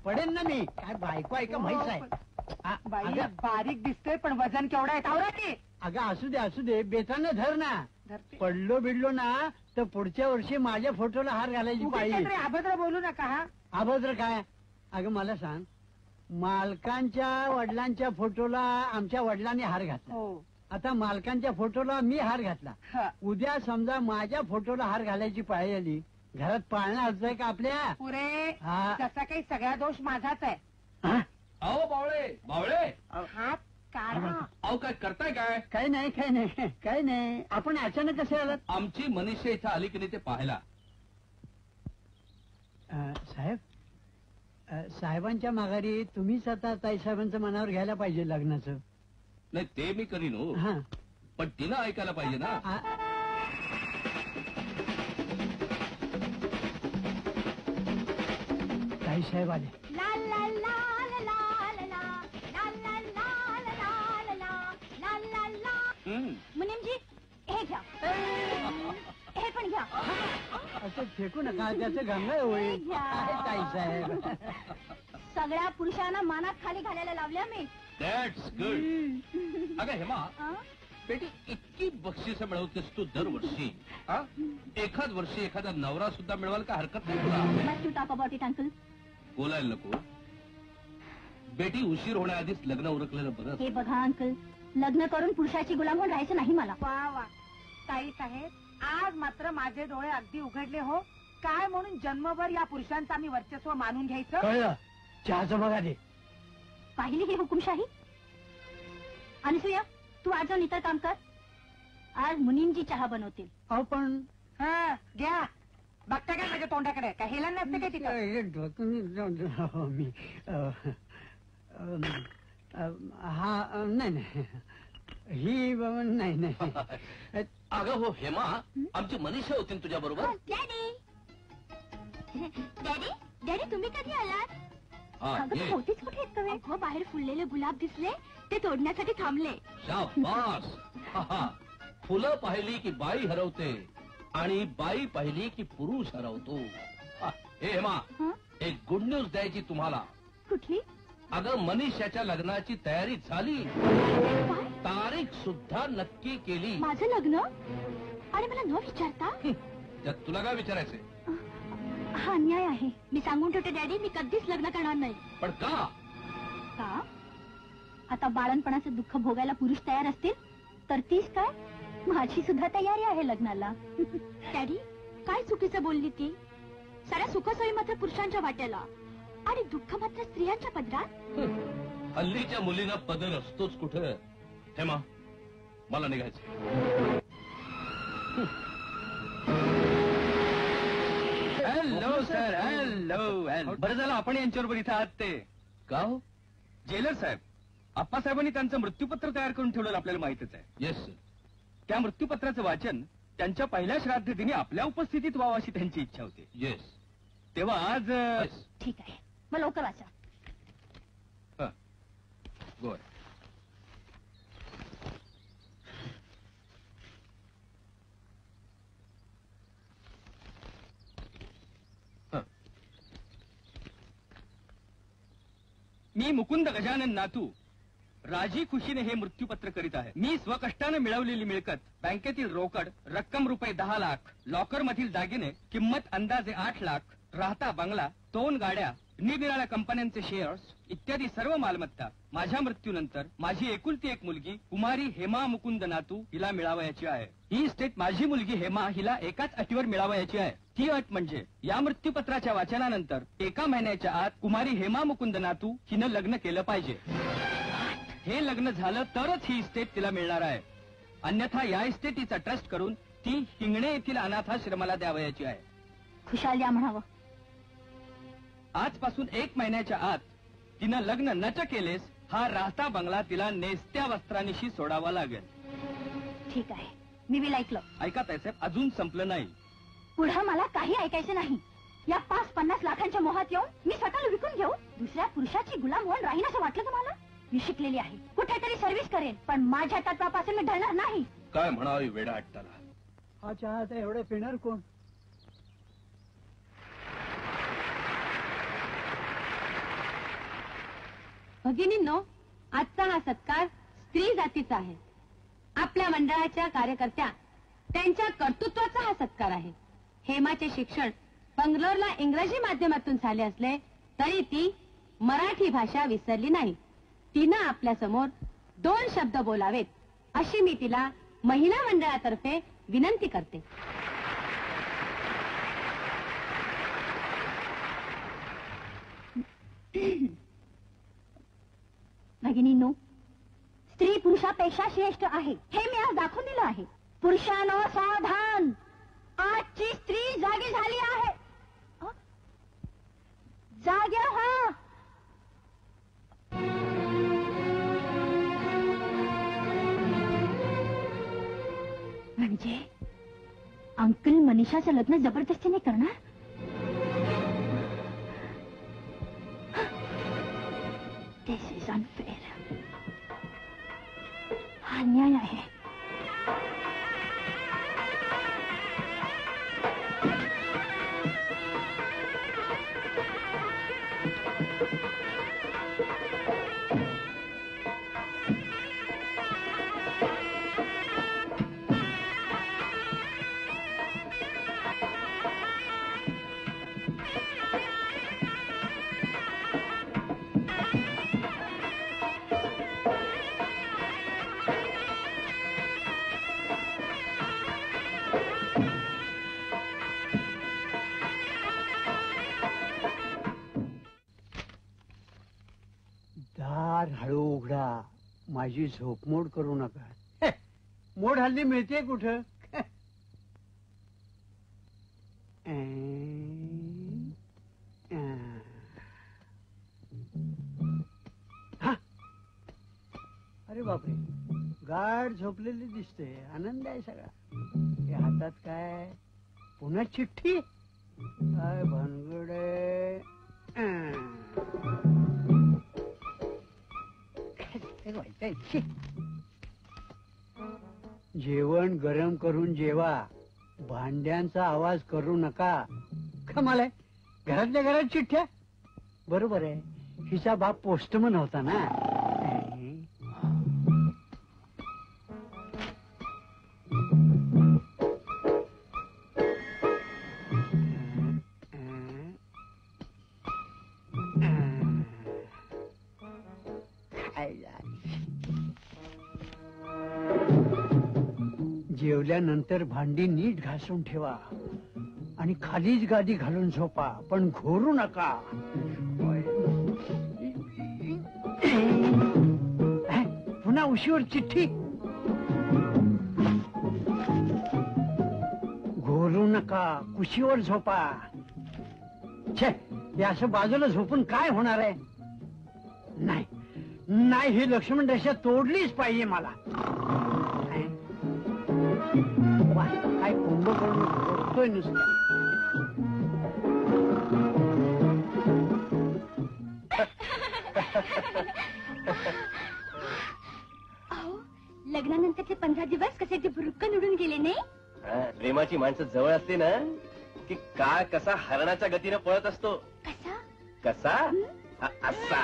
पडेल ना मी. काय बायको आहे का म्हैस आहे? बाई बारीक दिसतोय पण वजन केवढा आहे तावरा की. अगं असू दे बेतानं धर ना. पडलो बिडलो ना तर पुढच्या वर्षी माझ्या फोटोला हार घालायची पाहिजे. अभद्र बोलू नका. हा अभद्र काय? अगं मला सांग, मालकांच्या वडिलांच्या फोटोला आमच्या वडिलांनी हार घातला. आता मालकांच्या फोटोला मी हार घातला. उद्या समजा माझ्या फोटोला हार घालायची पाळी आली, घरात पाळणं असतंय का आपल्या? पुरे तसा काही सगळा दोष माझाच आहे. अहो बावळे बावळे, हात काढा. अहो काय करताय? काय काही नाही. आपण अचानक कसे आलात? आमची मनीषा इथं आली की नाही ते पाहायला. साहेब, साहेबांच्या माघारी तुम्हीच आता ताईसाहेबांचं मनावर घ्यायला पाहिजे लग्नाचं. नाही ते मी करीन हो, पण तिनं ऐकायला पाहिजे ना. ताईसाहेब आले. मुनीमजी हे घ्या, हे पण घ्या. असं फेकू नका, त्याचं गंगा होईल. ताईसाहेब, सगळ्या पुरुषांना मानात खाली घालायला लावल्या मी. That's good. अगं हेमा, बेटी इतकी बक्षिसं मिळवतेस तू दरवर्षी. एखाद वर्षी एखादा नवरा सुद्धा मिळवाल का हरकत नाही तुला? To talk about it uncle. बोलायला नको बेटी. उशीर होण्याआधीच लग्न उरकलेलं बरं. हे बघा अंकल, लग्न करून पुरुषाची गुलाम होऊन राहायचं नाही मला. वा वा ताई साहेब, आज मात्र माझे डोळे अगदी उघडले हो. काय म्हणून जन्मभर या पुरुषांचं आम्ही वर्चस्व मानून घ्यायचं? कळलं. चहाचं बघा दे. पाहिली ही हुकुमशाही? अनसुया, तू आज जाऊन इतर काम कर. आज मुनीमजी चहा बनवतील. अहो पण घ्या. बघता काय माझ्या तोंडाकडे? काय हेला नसते काय तिथं? मी हा नाही ही नाही. अगं हो हेमा, आमची मनीषा होती तुझ्या बरोबर. डॅडी तुम्ही कधी आलात? होतीच कुठे आहेत तुम्ही? अगं बाहेर फुललेले गुलाब दिसले, ते तोडण्यासाठी थांबले. शाबास. फुलं पाहिली की बाई हरवते आणि बाई पाहिली की पुरुष हरवतो. हे हेमा, एक गुड न्यूज द्यायची तुम्हाला. कुठली? अगं मनीषाच्या लग्नाची तयारी झाली. तारीख सुद्धा नक्की केली. माझं लग्न? आणि मला न विचारता? त्यात तुला काय विचारायचंय? हा अन्याय आहे. मी सांगून ठेवते डॅडी, मी कधीच लग्न करणार नाही. पण का? आता बाळणपणाचं दुःख भोगायला पुरुष तयार असतील तर तीच काय, माझी सुद्धा तयारी आहे लग्नाला. डॅडी काय चुकीचं बोलली ती? साऱ्या सुखसोयी मात्र पुरुषांच्या वाट्याला आणि दुःख मात्र स्त्रियांच्या पदरात. हल्लीच्या मुलींना पदर असतोच कुठं. हेमा, मला निघायचं. Hello sir. हॅलो. बरं झालं आपण यांच्याबरोबर इथं आहात. ते का हो? जेलर साहेब, आप्पासाहेबांनी त्यांचं मृत्यूपत्र तयार करून ठेवलेलं आपल्याला माहितच आहे. Yes sir. त्या मृत्यूपत्राचं वाचन त्यांच्या पहिल्या श्राद्ध दिनी आपल्या उपस्थितीत व्हावं अशी त्यांची इच्छा होती. येस. तेव्हा आज ठीक आहे, मग लवकर वाचा. गोड. मी मुकुंद गजानन नातू राजी खुशीने हे मृत्यूपत्र करीत आहे. मी स्वकष्टाने मिळवलेली मिळकत, बँकेतील रोकड रक्कम रुपये 10 लाख, लॉकर मधील दागिने किंमत अंदाजे 8 लाख, राहता बंगला, 2 गाड्या, निरनिराळ्या कंपन्यांचे शेअर्स इत्यादी सर्व मालमत्ता माझ्या मृत्यूनंतर माझी एकुलती एक मुलगी कुमारी हेमा मुकुंद नातू हिला मिळावयाची आहे. ही इस्टेट माझी मुलगी हेमा हिला एकाच अटीवर मिळावयाची आहे. ती अट म्हणजे या मृत्यूपत्राच्या वाचनानंतर 1 महिन्याच्या आत कुमारी हेमा मुकुंद नातू हिनं लग्न केलं पाहिजे. हे लग्न झालं तरच ही इस्टेट तिला मिळणार आहे. अन्यथा या इस्टेटीचा ट्रस्ट करून ती हिंगणे येथील अनाथाश्रमाला द्यावयाची आहे. खुशाल द्या म्हणावं. आजपासून 1 महिन्याच्या आत तिनं लग्न नच केलेस हा राहता बंगला तिला नेसत्या वस्त्रांनीशी सोडावा लागेल. ठीक आहे, मी विल ऐकलं. ऐका साहेब, अजून संपलं नाही. पुढं मला काही ऐकायचं नाही. या 5-50 लाखांच्या मोहात येऊन मी स्वतःला विकून घेऊ, दुसऱ्या पुरुषाची गुलाम होऊन राहीन असं वाटलं तुम्हाला? मी शिकलेली आहे, कुठेतरी सर्व्हिस करेन, पण माझ्या तत्वापासून मी ढळणार नाही. काय म्हणावी वेडा हट्टाला. हा चहा आता एवढे पिणार कोण? भगिनींनो, आजचा हा सत्कार स्त्री जातीचा आहे. आपल्या मंडळाच्या कार्यकर्त्या त्यांच्या कर्तृत्वाचा हा सत्कार आहे. हेमाचे शिक्षण बंगलोरला इंग्रजी माध्यमातून झाले असले तरी ती मराठी भाषा विसरली नाही. तिनं आपल्या समोर 2 शब्द बोलावेत अशी मी तिला महिला मंडळातर्फे विनंती करते. भगिनींनो, स्त्री पुरुषापेक्षा श्रेष्ठ आहे हे मी आज दाखवून दिलं आहे. पुरुषांनो सावधान, आजची स्त्री जागी झाली आहे. जाग्या हा. म्हणजे अंकल मनीषाचं लग्न जबरदस्तीने करणार? This is unfair. हा अन्याय आहे. दार हळू उघडा, माझी झोपमोड करू नका. मोड हल्ली मिळते कुठं? हा. अरे बापरे, गाढ झोपलेली दिसते. आनंद आहे सगळा. हे हातात काय? पुन्हा चिठ्ठी? काय भानगड आहे? जेवण गरम करून जेवा, भांड्यांचा आवाज करू नका. कमाल आहे, घरातल्या घरात चिठ्ठ्या. बरोबर आहे, हिचा बाप पोस्टमन होता ना. जेवल्यानंतर भांडी नीट घासून ठेवा आणि खालीच गादी घालून झोपा, पण घोरू नका. पुन्हा उशीवर चिठ्ठी. घोरू नका, कुशीवर झोपा. छे, हे असं बाजूला झोपून काय होणार आहे? नाही नाही, ही लक्ष्मण रेषा तोडलीच पाहिजे मला. काय कुंभ करून झोपतोय नुसतं. लग्नानंतरचे 15 दिवस कसे ते भुरकन उडून गेले नाही? प्रेमाची माणसं जवळ असते ना की काळ कसा हरणाच्या गतीने पळत असतो. कसा? कसा असा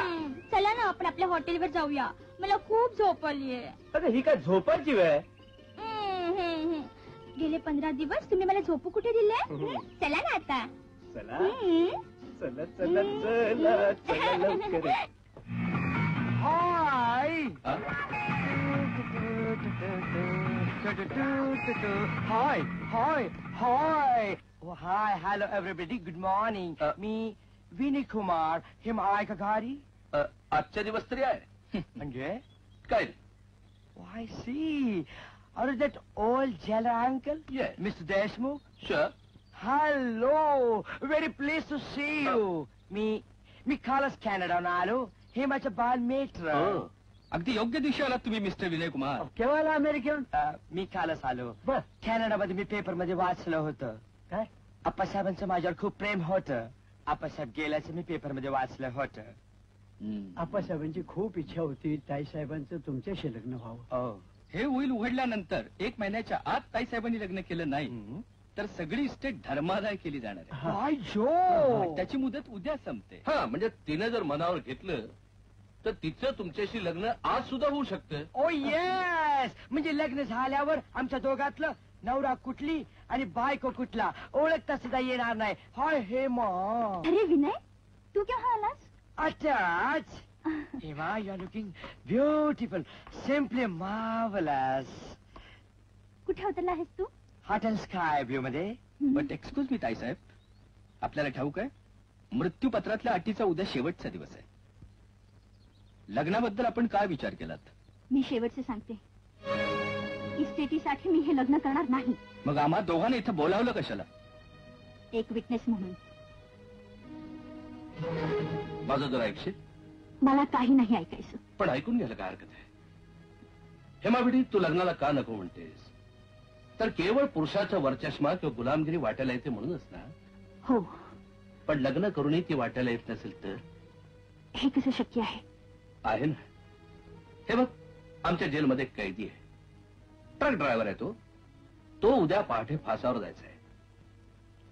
चला ना आपण आपल्या हॉटेलवर जाऊया, मला खूप झोप आलीये. अगं ही काय झोपायची वेळ आहे? गेले 15 दिवस तुम्ही मला झोपू कुठे दिले? चला ना आता. चला चला चला चला चला लवकर. Hi hi hi hi. Hi hello everybody, good morning. मी विनय कुमार, हिमाय कघारी. आजच्या दिवस तरी आहे म्हणजे काय? I see. Are you that old jailer uncle? Yes. Mr. Deshmukh? Sure. Hello. Very pleased to see you. मी कालच कॅनडाहून आलो. हे माझं बालमित्र. अगदी योग्य दिवशी आलात तुम्ही मिस्टर विनय कुमार. केव्हा आला अमेरिकेहून? मी कालच आलो. बर. कॅनडामध्ये मी पेपर मध्ये वाचलं होतं. काय? आप्पासाहेबांचं माझ्यावर खूप प्रेम होतं. आप्पासाहेब गेल्याचं मी पेपर मध्ये वाचलं होतं. आप्पासाहेबांची खूप इच्छा होती ताईसाहेबांचं तुमच्याशी लग्न व्हावं. हे होईल उघडल्यानंतर 1 महिन्याच्या आत ताईसाहेबांनी लग्न केलं नाही तर सगळी इस्टेट धर्मादाय केली जाणार आहे. हाय जो. त्याची मुदत उद्या संपते. हा म्हणजे तिने जर मनावर घेतलं तर तिचं तुमच्याशी लग्न आज सुद्धा होऊ शकतं. ओ येस. म्हणजे लग्न झाल्यावर आमच्या दोघातलं नवरा कुठली आणि बायको कुठला ओळखता सुद्धा येणार नाही. हाय हेमा. अरे विनय, तू केव्हा आलास? आताच. Hema, you are looking beautiful, simply marvellous. कुठे उतरला आहेस तू? हॉटेल स्काय व्ह्यू मध्ये. बट एक्सक्यूज मी ताईसाहेब, आपल्याला ठाऊक आहे मृत्यूपत्रातल्या अटीचा उद्या शेवटचा दिवस आहे. लग्नाबद्दल आपण काय विचार केलात? मी शेवटचे सांगते, इस्टेटीसाठी मी हे लग्न करणार नाही. मग आम्हा दोघांना इथं बोलावलं कशाला? एक विटनेस म्हणून. माझं जर ऐकशील? मला काही नाही ऐकायचं. पण ऐकून घ्यायला काय हरकत आहे? हेमाबिडी, तू लग्नाला का नको म्हणतेस? तर केवळ पुरुषाच्या वरचष्मा किंवा गुलामगिरी वाटायला येते म्हणूनच ना? हो. पण लग्न करूनही ती वाटायला येत नसेल तर? हे कसं शक्य आहे? आहे ना. हे बघ, आमच्या जेलमध्ये एक कैदी आहे. ट्रक ड्रायव्हर आहे तो उद्या पहाटे फासावर जायचा आहे.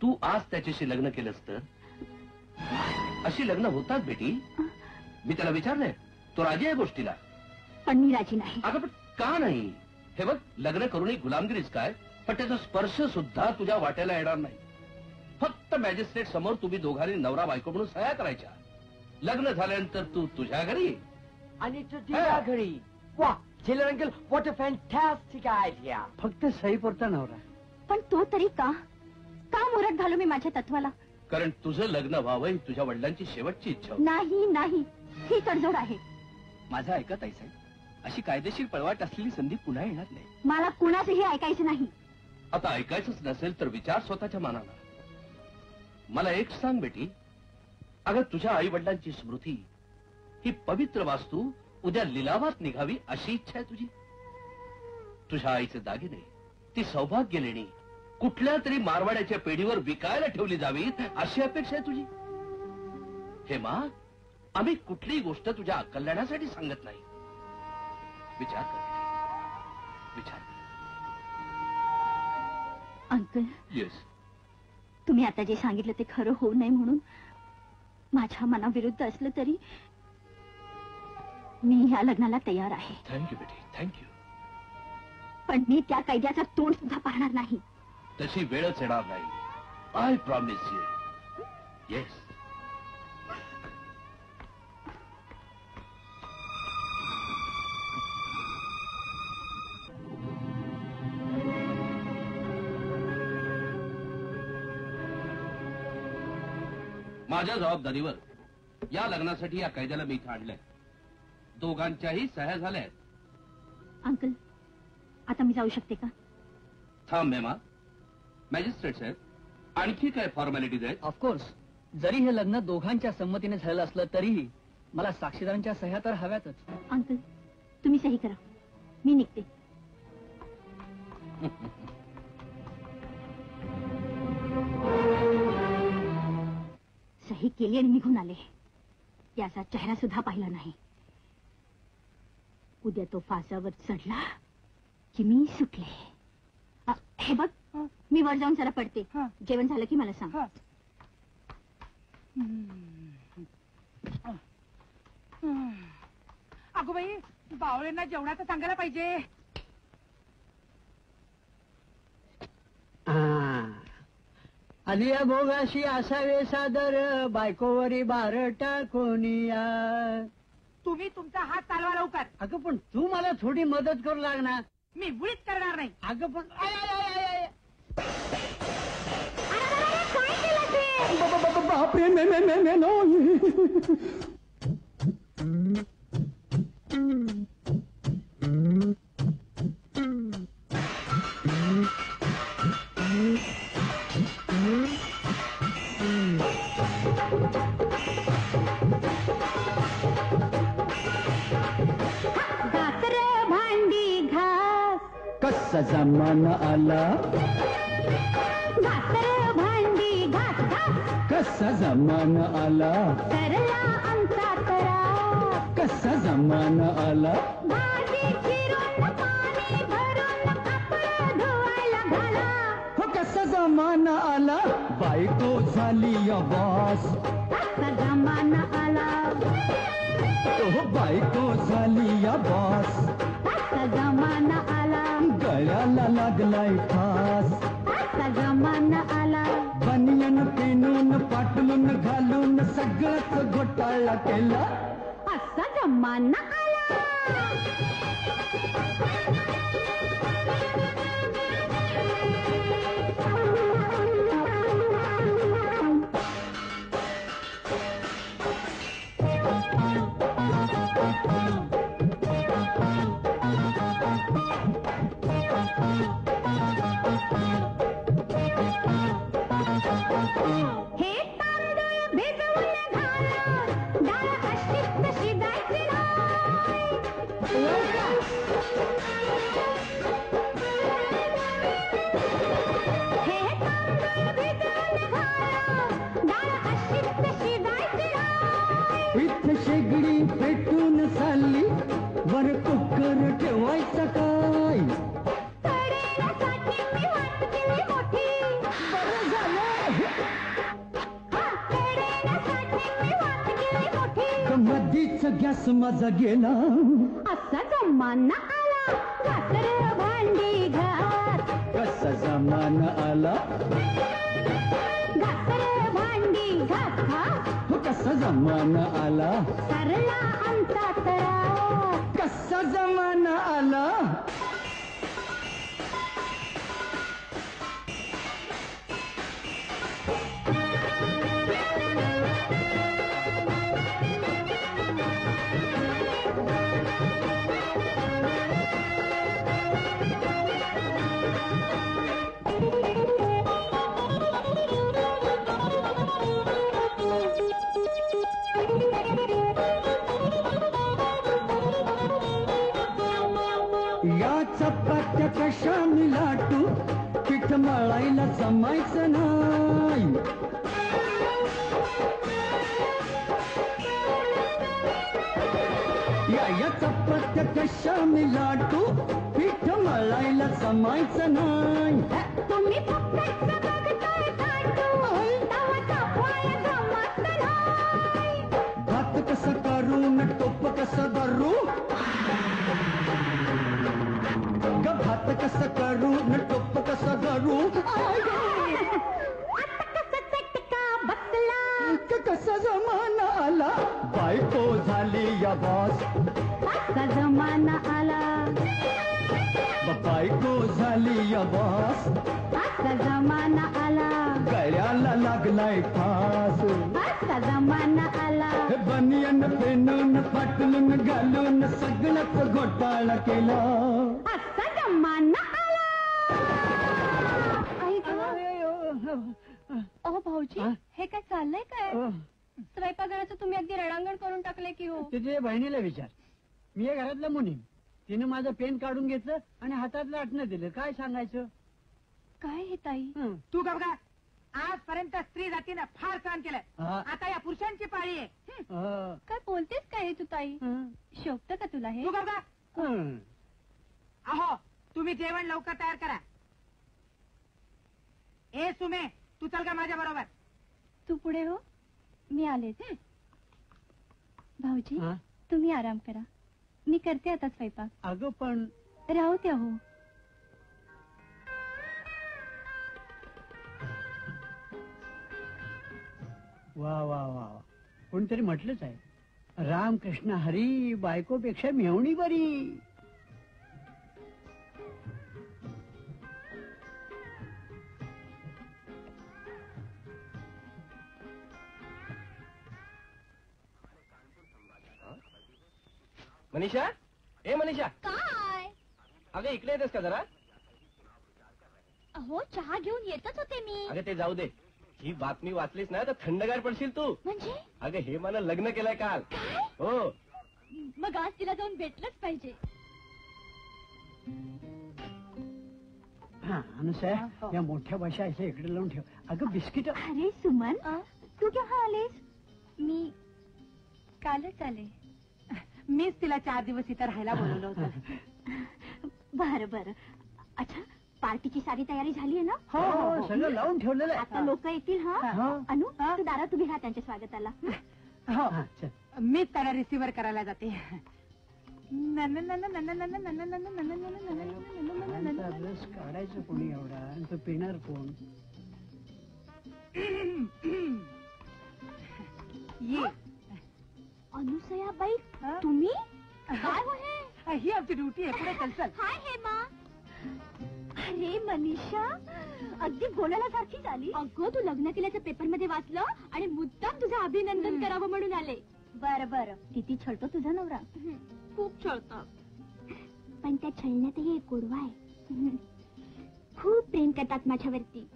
तू आज त्याच्याशी लग्न केलंस तर? अशी लग्न होतात बेटी. मी त्याला विचारलंय, तो राजी आहे गोष्टीला. पण मी राजी नाही. अगं पण का नाही? हे बघ, लग्न करूनही गुलामगिरीच काय, पण त्याचा स्पर्श सुद्धा तुझ्या वाट्याला येणार नाही. फक्त मॅजिस्ट्रेट समोर तुम्ही दोघांनी नवरा बायको म्हणून सह्या करायच्या. लग्न झाल्यानंतर तू तुझ्या घरी आणि तू तिच्या घरी. वा, jailer uncle, what a fantastic idea. फक्त सही पुरता नवरा. पण तो तरी का मुरट घालू मी माझ्या तत्वाला? कारण तुझं लग्न व्हावं ही तुझ्या वडिलांची शेवटची इच्छा होती. नाही नाही, ही तडजोड आहे. माझं ऐका ताईसाहेब, अशी कायदेशीर पळवाट असलेली संधी पुन्हा येणार नाही. मला कुणाचंही ऐकायचं नाही. आता ऐकायचंच नसेल तर विचार स्वतःच्या मनाला. मला एक सांग बेटी, अगं तुझ्या आई वडिलांची स्मृती ही पवित्र वास्तू उद्या लिलावात निघावी अशी इच्छा आहे तुझी? तुझ्या आईचे दागिने, ती सौभाग्य लेणी कुठल्या तरी मारवाड्याच्या पेढीवर विकायला ठेवली जावीत अशी अपेक्षा आहे तुझी? हे मा, आम्ही कुठलीही गोष्ट तुझ्या कल्याणासाठी सांगत नाही. विचार कर, विचार कर. Uncle, yes. तुम्ही आता जे सांगितलं ते खरं होऊ नये म्हणून माझ्या मनाविरुद्ध असलं तरी मी ह्या लग्नाला तयार आहे. थँक्यू बेटी, थँक्यू. पण मी त्या कैद्याचं तोंड सुद्धा पाहणार नाही. तशी वेळच येणार नाही. I promise you. येस. माझ्या जबाबदारीवर या लग्नासाठी या कैद्याला मी इथं आणलंय. दोघांच्याही सह्या झाल्यात. अंकल, आता मी जाऊ शकते का? थांब मेमा. मॅजिस्ट्रेट साहेब, आणखी काय फॉर्मॅलिटीज आहेत? ऑफकोर्स, जरी हे लग्न दोघांच्या संमतीने झालेलं असलं तरीही मला साक्षीदारांच्या सह्या तर हव्यातच. अंकल, तुम्ही सही करा, मी निघते. सही केली आणि निघून आले. याचा चेहरा सुद्धा पाहिला नाही. उद्या तो फासावर चढला की मी सुटले. हे बघ, मी वर जाऊन जरा पडते. जेवण झालं की मला सांग. अगो बाई, बावळेंना जेवणाचं सांगायला पाहिजे. आलिया भोगाशी असावे सादर, बायकोवरी बार टाकोनिया. तुम्ही तुमचा हात चालवा लवकर. अगं पण तू मला थोडी मदत करू लागणार. मी मुळीच करणार नाही. अगं पण I, I, I, I, I. बापरे, मे नो. कसा जमाना आला, भाकर भांडी घास घास, कसा जमाना आला, सरला आमचा तरा, कसा जमाना आला. भाजी चिरून पाणी भरून कपडे धुवायला घाला. हो कसा जमाना आला, बायको झाली या बॉस. असा जमाना आला, हो बायको झाली या बॉस. असा जमाना आला, गळ्याला लागलाय फास. असा जमाना आला, बनियन पेनून पाटलून घालून सगळंच घोटाळा केला. असा जमाना आला. हे तांदूळ भिजवून घाला, डाळ अशीच शिजायची नाही. हे तांदूळ भिजवून घाला, डाळ अशीच शिजायची नाही. इथं शेगडी पेटून चालली, वर कुकर ठेवायचा काय. तळण्यासाठी मी वाट केली मोठी. बरं झालं तळण्यासाठी मी वाट केली मोठी. मधीच गॅस माझा गेला. असा जमाना आला, घासर भांडी घास. कसा जमाना आला, घासर भांडी घास घास, हो कसा जमाना आला, सरला आमचा तरा. कसा जमाना आला. या चपात्या कशा मी लाटू, पीठ मळायला जमायचं नाही. या चपात्या कशा मी लाटू, पीठ मळायला जमायचं नाही. तुम्ही फक्त बघताय ताटू, तवा तापवाय जमत नाही. भात कसं करू न टोप कसं धरू, ग भात कसं करू न टोप कसं धरू. आता कसं चटका बसला, कसा जमाना आला, बायको झाली या बॉस. असा जमाना आला, बायको झाली या बॉस. असा जमाना आला, गळ्याला लागलाय फास. असा जमाना आला. हे बनियन पेनून पाटलून घालून सगळंच घोटाळा केला. असा जमाना आला. अहो भाऊजी, हा? हे काय चाललंय काय? स्वयंपाकघराचं तुम्ही अगदी रणांगण करून टाकलंय की हो. तुझ्या बहिणीला विचार. मी आहे घरातला मुनीम. तिने माझं पेन काढून घेतलं आणि हातातलं आटणं दिलं. काय सांगायचं. काय हे ताई? तू का बघा, आजपर्यंत स्त्री जातीनं फार सहन केलं. हा. आता या पुरुषांची पाळी आहे. काय बोलतेस काय तू ताई? शोभतं का तुला हे? तू का बघा. अहो, तुम्ही जेवण लवकर तयार करा. ए सुमे, तू चल का माझ्या बरोबर. तू पुढे हो, मी आले. भाऊजी, तुम्ही आराम करा, मी करते आता स्वयंपाक. अगं पण राहू द्या हो. वा वा वा वा. कोणतरी म्हटलंच आहे, रामकृष्ण हरी बायकोपेक्षा मेवणी बरी. मनीषा, ए मनीषा, काय? अगं इकडे येतेस का जरा? अहो, चहा घेऊन येतच होते मी. अगं ते जाऊ दे, ही बातमी वाचलीस ना तर थंडगार पडशील तू. म्हणजे अगं हे मला लग्न केलंय काल. हो. मग आज तिला जाऊन भेटलंच पाहिजे. हा अनुसया, या मोठ्या भाषा अशा इकडे लावून ठेव. अगं बिस्किट. अरे सुमन, तू केव्हा आलीस? मी कालच आले. मीच तिला 4 दिवस इथं राहायला बोलवलं होतं. बरं बरं. अच्छा, पार्टीची सारी तयारी झाली आहे ना? हो हो, सगळं लावून ठेवलेलं आता आहे. लोक येतील. हा हा. अनु, तू दारात उभी राहा त्यांच्या स्वागताला. हो, हा, चल. मीच त्याला रिसिव्हर करायला जाते. आता रस काढायचं कोणी एवढा आणि तो पिणार कोण? ये. अनुसयाबाई, तुम्ही? काय हो हे? ही आमची ड्युटी आहे. पुढे चल चल. हाय हेमा. अरे मनीषा, अगदी बोलायला सारखी झाली. अगं, तू लग्न केल्याचं पेपर मध्ये वाचलं आणि मुद्दाम तुझं अभिनंदन करावं म्हणून आले. बरं बरं. किती छळतो तुझा नवरा? खूप छळतो. पण त्या छळण्यातही एक गोडवा आहे. खूप प्रेम करतात माझ्यावरती.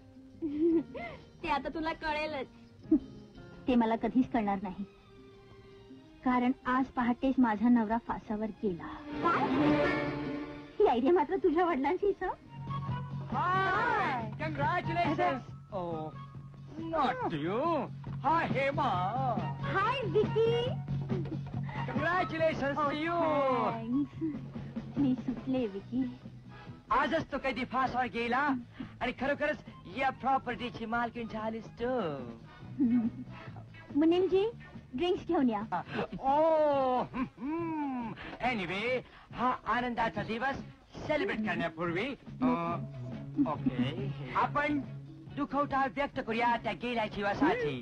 ते आता तुला कळेलच. ते मला कधीच कळणार नाही, कारण आज पहाटेच माझा नवरा फासावर गेला. ही आयडिया मात्र तुझ्या वडिलांचीच. Hi! Congratulations! Oh, not you. Hi, Hema. Hi Vicky. Congratulations to you. Thanks. मी सुटले विकी. आजच तो कधी फासावर गेला आणि खरोखरच या प्रॉपर्टीची मालकीण झालीस तू. मुनीमजी, ड्रिंक्स घेऊन या. ओ, एनिवे, हा आनंदाचा दिवस सेलिब्रेट करण्यापूर्वी ओके, आपण दुखवटा व्यक्त करूया त्या गेल्या जीवासाठी.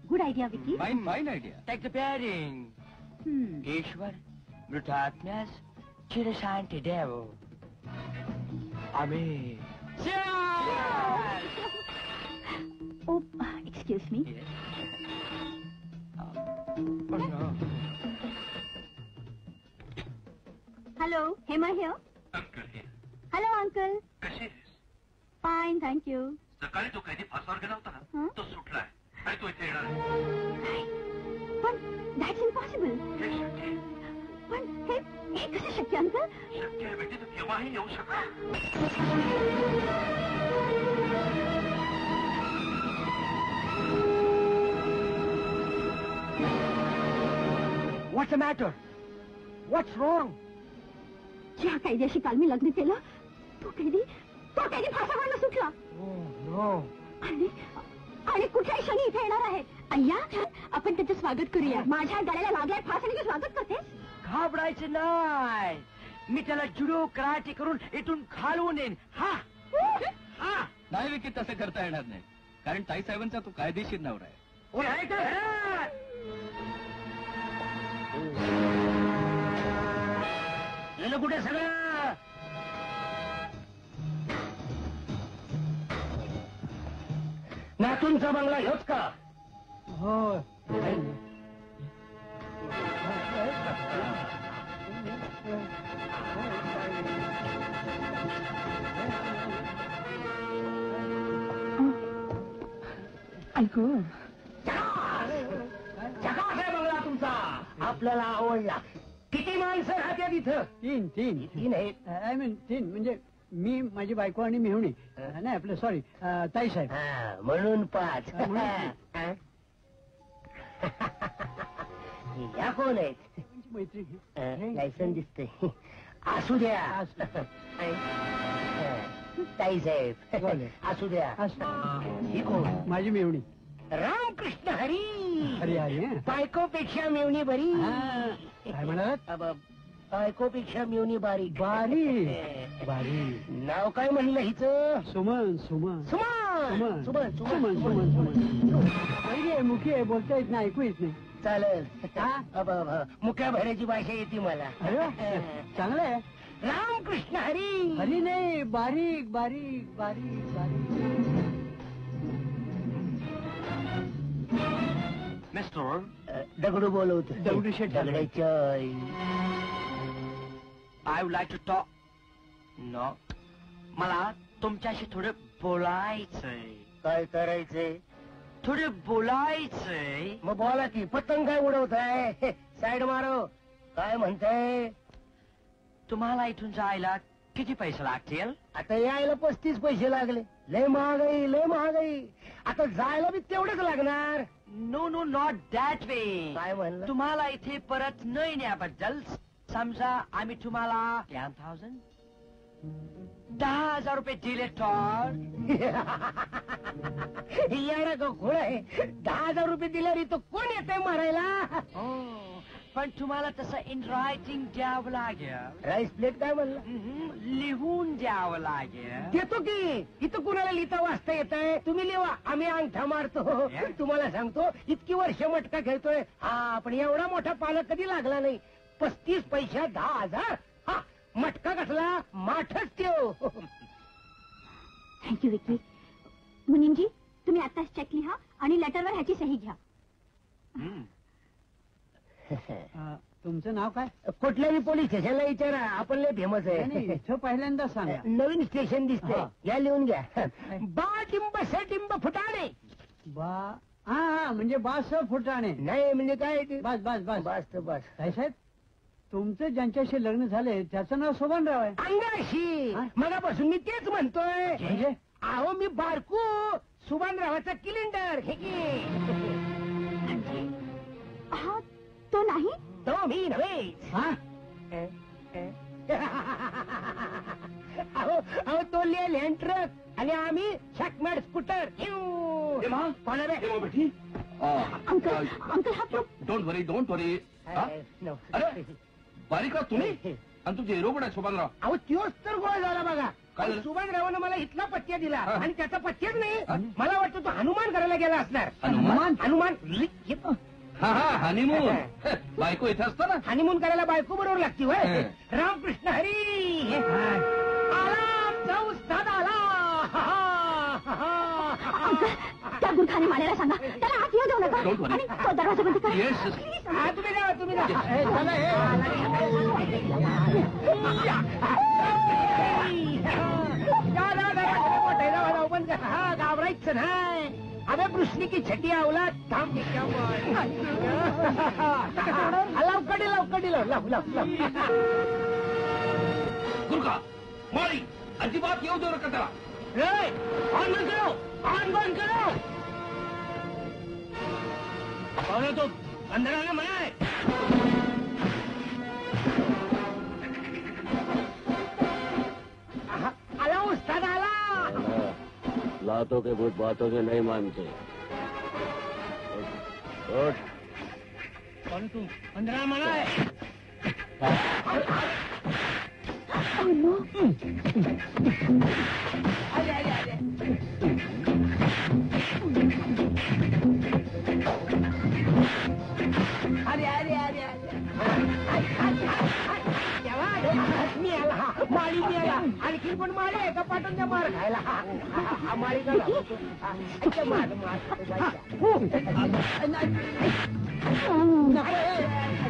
Good idea Vicky. Fine fine idea. Take the bearing. ईश्वर मृतात्म्यास चिरशांती देव. Amen. Oh, excuse me. Hello, Hema here. Hello uncle. कशी फाईन, थँक्यू. सकाळी तो कैदी फासावर गेला होता हं? ना, तो सुटलाय आणि तो इथे येणार आहे. पण दॅट्स इम्पॉसिबल. हे शक्य आहे. पण हे कसं शक्य अंकल? शक्य आहे बेटी, तो केव्हाही येऊ शकतो. What's the matter? What's wrong? ज्या कैद्याशी काल मी लग्न केलं, तो कैदी फासावरनं सुटला. Oh no. आणि कुठल्याही क्षणी इथे येणार आहे. अय्या, आपण त्याचं स्वागत करूया. माझ्या गळ्याला लागलाय फास आणि तू स्वागत करतेस? घाबरायचं नाही. मी त्याला जुडो कराटे करून इथून घालवून येईन. हा हा. नाही विकी, तसं करता येणार नाही, कारण ताईसाहेबांचा तो कायदेशीर नवरा आहे. ओ, नाही का? गेलं कुठे सगळं? नातूंचा बंगला ह्योच का? हो. ऐकू, जगास आहे बंगला तुमचा. आपल्याला आवडला. किती माणसं राहत्या तिथं? तीन. तीन आहेत. आय मीन 3 म्हणजे मी, माझी बायको आणि मेहुणी. नाही आपलं, सॉरी, ताईसाहेब. म्हणून 5. म्हणून या कोण आहेत? मैत्री. लायसन दिसतंय. असू द्या. ताईसाहेब, बोला. असू द्या. ही कोण? माझी मेहुणी. रामकृष्ण हरी. हरी हरी. बायकोपेक्षा मेवणी बरी. हा. काय म्हणालात? बायकोपेक्षा मिवनी बारीक. बारीक बारीक. नाव काय म्हणलं हिचं? सुमन सुमन सुमन सुमन सुमन सुमन सुमन. पहिली आहे, मुखी आहे, बोलता येत नाही, ऐकू येत नाही. चालेल. हा? मुख्या भैऱ्याची भाषा येते मला. अरे वा, चांगलं आहे. रामकृष्ण हरी. हरी नाही, बारीक बारीक बारीक बारीक. मिस्टर दगडू बोलवतो. दगडू शेट. दगडाच्या I would like to talk. No, मला तुमच्याशी थोडं बोलायचंय. काय करायचंय? थोडं बोलायचंय. मग बोला की. पतंग काय उडवताय? साईड मारो. काय म्हणताय? तुम्हाला इथून जायला किती पैसे लागतील? आता यायला 35 पैसे लागले. लय महागाई लय महागाई. आता जायला बी तेवढंच लागणार. No no, not that way. काय म्हणलं? तुम्हाला इथे परत न येण्याबद्दल समजा आम्ही तुम्हाला 10,000 10,000 रुपये दिले तर. यार का खोळ आहे. 10,000 रुपये दिल्यावर तो कोण येतंय मारायला? पण तुम्हाला तसं इन रायटिंग द्यावं लागेल. राईस प्लेट काय म्हणलं? लिहून द्यावं लागेल. देतो की. इथं कुणाला लिहिता वाचता येत आहे? तुम्ही लिहा, आम्ही अंगठा मारतो. तुम्हाला सांगतो, इतकी वर्ष मटका खेळतोय. हा, पण एवढा मोठा पालक कधी लागला नाही. 35 पैशात 10,000. हा, मटका कसला? माठच त्यो. थँक्यू विकी. मुनीमजी, तुम्ही आताच चेक लिहा आणि लेटरवर ह्याची सही घ्या. तुमचं नाव काय? कुठल्याही पोलीस स्टेशनला विचारा, आपण लय फेमस नाही, नाही, आहे. इथं पहिल्यांदा सांगा. नवीन स्टेशन दिसतंय. हा. या लिहून घ्या. बा टिंब टिंब फुटाणे. बा हा, म्हणजे 12 फुटाणे. नाही म्हणजे काय ते? बस बस बस. बस बस. काय साहेब, तुमचं ज्यांच्याशी लग्न झालंय त्याचं नाव सोबनराव आहे. अंगाशी. हा? मगापासून मी तेच म्हणतोय. म्हणजे अहो मी बारकू सुभानरावाचा किलिंडर. हे की हा तो नाही. तो मी नव्हे. हा, अहो अहो तो लँड ट्रक आणि आम्ही शकमॅड स्कूटर. अंकल अंकल हा तो. डोंट वरी डोंट वरी. अरे बारीकराव तुम्ही आणि तुमचे हिरो पण आहे शोभानराव. अहो त्योच तर गोळा झाला बघा. काय झालं? सुभानरावानं मला इथला पत्त्या दिला हा. आणि त्याचा पत्त्याच नाही. मला वाटतं तो हनुमान करायला गेला असणार. हनुमान? हनुमान हा हा हनीमून. बायको इथे असतो ना. हनीमून करायला बायको बरोबर लागती होय. रामकृष्ण हरी. आला आमचा उस्ताद आला. अंकल, त्या गुरखाने मारायला सांगा. त्याला आत येऊ देऊ नका. Don't worry. आणि तो दरवाजा बंद करा. येस हा, तुम्ही जा तुम्ही जा. ए, चला, ए. बंद करा. हा, घाबरायचं नाही. अबे कृष्ण की छटी अवलाद. थांब लवकर लाव. गुरका माळी अजिबात येऊ देऊ नका त्याला. ऑन बंद करो. तो अंधराने म्हणाय. आला उस्ताद आला. लातों के भूत बातों के नहीं मानते. पण तू 15 म्हणाय. Oh, no. मी आला. माळी मी आला. आणखी पण माळी आहे का? पाठवून द्या मार खायला. माळी का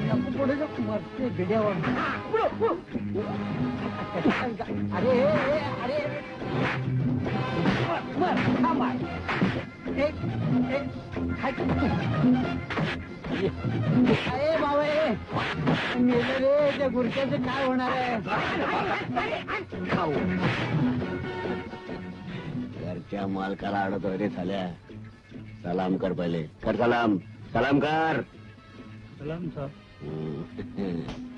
नको पुढे जाऊ, मरते भिड्यावर. अरे अरे मर, हा मार. अरे बाबा मेलं रे. त्या गुरक्याचं काय होणार आहे? घरच्या मालकाला अडतोय रे झाल्या. सलाम कर पहिले. कर सलाम. सलाम कर. सलाम सर.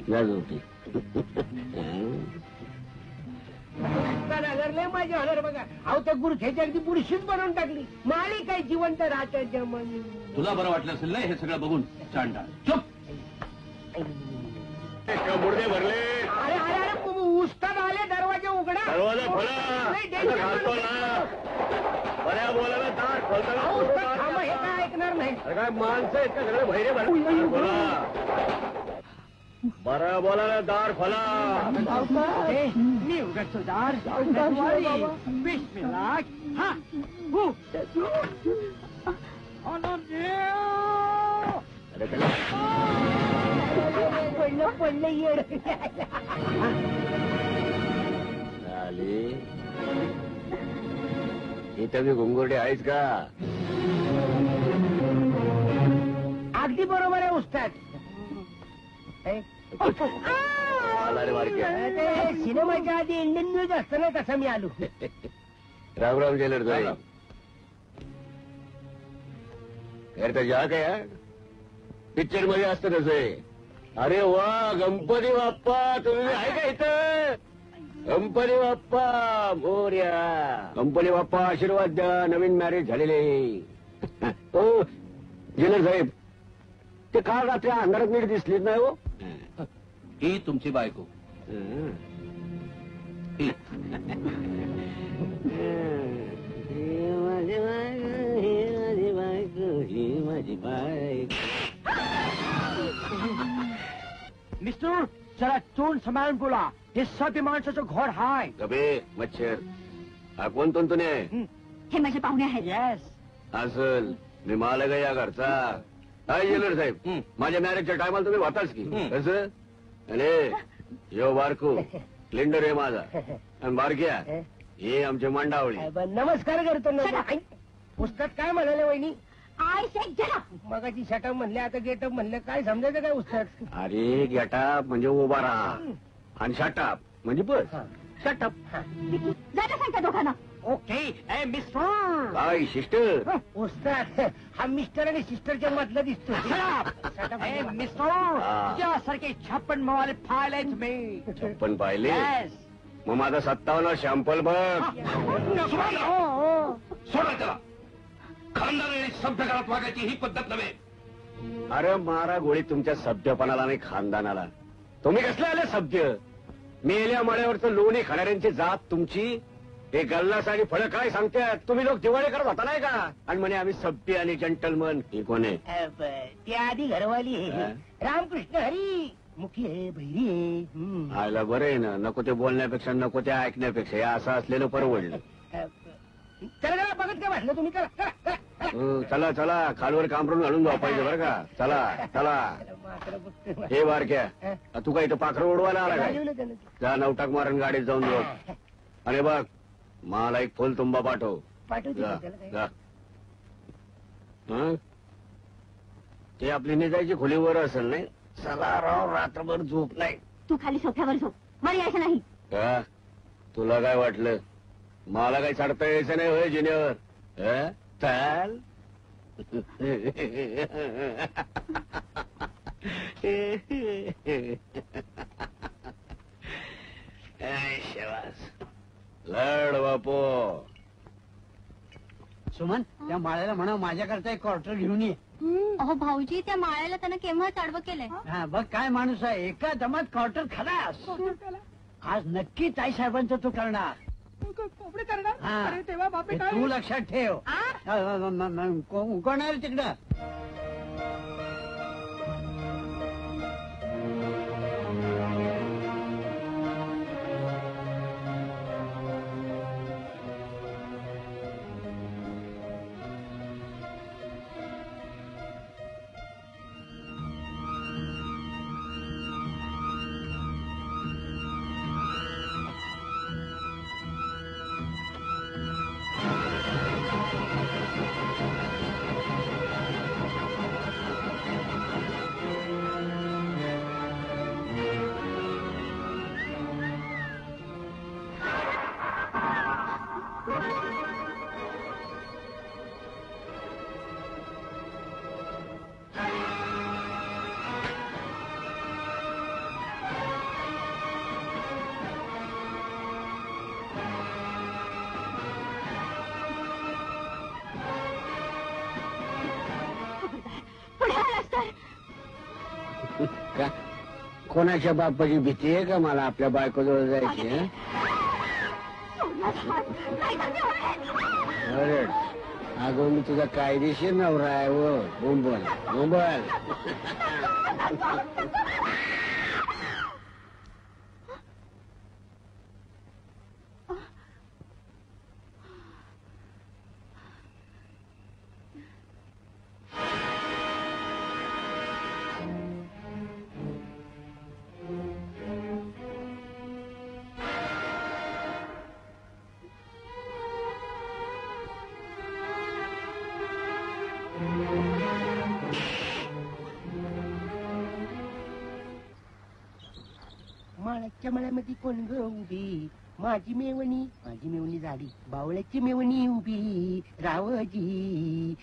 जा झोपी. लय माझी होणार बघा. अहो त्या गुरख्याची अगदी बुरशीच बनवून टाकली. माळी काय जिवंत राहत्याच्या मन. तुला बरं वाटलं असेल ना हे सगळं बघून. चांडा चुप. मुर्दे भरले. अरे अरे अरे उस्ताद आले, दरवाजे उघडा. दरवाजा खोला. आता घालतो ना. बऱ्या बोलायला दार खोलताना. अहो, उस्ताद थांबा, हे काय ऐकणार नाही. अरे काय माणसं आहेत का सगळे बहिरे भर खोला. बऱ्या बोलायला दार खोला. मी उघडतो दार. बिस्मिल्लाह. हा अरे त्याला पडलं येड. झाली. इथं मी घुंगुरडे आहेच का? अगदी बरोबर आहे उस्ताद. आला रे बारक्या. ते सिनेमाच्या आधी इंडियन न्यूज असतं ना, तसं मी आलो. राम राम जेलर जाईल. तर जा काय पिक्चर मध्ये असतं तसं. अरे वा, गणपती बाप्पा तुम्ही आहे का इथं? गणपती बाप्पा मोरया. गणपती बाप्पा आशीर्वाद द्या. नवीन मॅरेज झालेले. हो जेलर साहेब, ते काल रात्री अंधारात नीट दिसलीच नाही हो. ही तुमची बायको. ही. मिस्टर जरा तोंड सांभाळून बोला. हे सभ्य माणसाचं घर हाय. गबे मच्छर. हा कोण तुने? हे माझे पाहुणे आहेत. येस. असल मी मालक आहे या घरचा. काय जेलर साहेब, माझ्या मॅरेजच्या टायमाला तुम्ही होताच की कसं? अरे यो बारकू क्लिंडर आहे माझा. आणि बारक्या हे आमचे मंडावळी. नमस्कार करतो ना. उस्ताद काय म्हणाले वहिनी? आय से जरा मगाची शटअप म्हणले, आता गेटअप म्हणले. काय समजायचं काय उस्ताद? अरे गेटाप म्हणजे उभा राहा आणि शटाप म्हणजे बस. शटअप. जायला सांगता दोघांना. ओके. ए मिस्टर. काय सिस्टर? उस्ताद हा मिस्टर आणि सिस्टरच्या मधला दिसतो. ए मिस्टर, तुझ्यासारखे 56 मवाले फायल आहे तुम्ही. पण पाहिले येस. मग माझा 57 शॅम्पल बघ. सोडा त्याला. खानदानी सभ्य घरात वागायची ही पद्धत नव्हे. अरे मारा गोळी तुमच्या सभ्यपणाला नाही खानदानाला. तुम्ही कसले आले सभ्य? मेल्या मळ्यावरचं लोणी खाणाऱ्यांची जात तुमची. हे गल्लास आणि फळं काय सांगतात? तुम्ही लोक दिवाळी करत होता नाही का? आणि म्हणे आम्ही सभ्य आणि जंटलमन. ही कोण आहे? ती आधी घरवाली आहे. रामकृष्ण हरी. मुखी आहे, बहिरी आहे. आयला बरं आहे ना. नको ते बोलण्यापेक्षा नको ते ऐकण्यापेक्षा हे असं असलेलं परवडलं. चला बघत काय वाटलं तुम्ही? चला चला चला. चला चला खालवर कांबरून घालून जाऊ पाहिजे बरं का. चला चला. हे बारक्या, तू काय इथं पाखरं उडवायला आला काय? जा नवटाक मारून गाडीत जाऊन जाऊ. आणि बघ मला एक फुल तुंबा पाठव. जा, जा. हं? ते आपली निजायची खोलीवर असेल नाही. चला राव, रात्रभर झोप नाही. तू खाली सोफ्यावर झोप. मला यायचं नाही. का तुला काय वाटलं? मला काही चढता यायचं नाही होय जिन्यावर? चाल. लढ बापो. सुमन, त्या माळ्याला म्हणा माझ्याकरता एक क्वार्टर घेऊन ये. अहो भाऊजी, त्या माळ्याला त्यानं केव्हाच आडवं केलंय. हा बघ काय माणूस आहे. एका दमात क्वार्टर खलास. आज नक्की ताई साहेबांचं तू करणार. हा. हे तू लक्षात ठेव. कोण आहे तिकडं? कोणाच्या बापाची भीती आहे का मला आपल्या बायकोजवळ जायची हं? अरे अगं मी तुझा कायदेशीर नवरा आहे व बोंबल बोंबल. माळ्याच्या मळ्यामध्ये कोण ग उभी, माझी मेवणी झाली, बावळ्याची मेवणी उभी, रावजी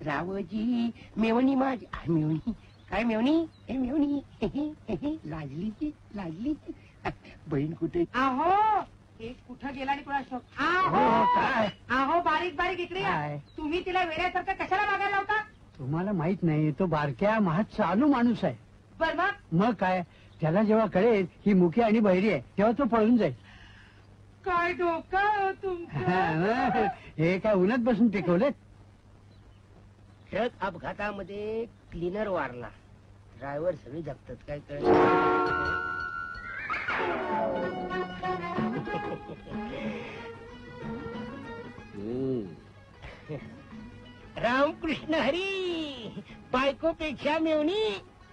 रावजी मेवणी माझी. मेवणी काय मेवणी, हे मेवणी लाजली लाजली. बहीण कुठे? आहो एक कुठं गेला आणि कुणा शोक. आहो बारीक बारीक इकडे या. काय? तुम्ही तिला वेड्यासारखं कशाला बघायला होता? तुम्हाला माहित नाही, तो बारक्या महात चालू माणूस आहे. बर मग मग काय, त्याला जेव्हा कळेल ही मुकी आणि बहिरी आहे तेव्हा तो पळून जाईल. काय डोकं तुमचं. हे काय उन्हात बसून पिकवले? ट्रक अपघातामध्ये क्लीनर वारला, ड्रायव्हर सगळे जगतात काय कळ. रामकृष्ण हरी, बायकोपेक्षा मेवणी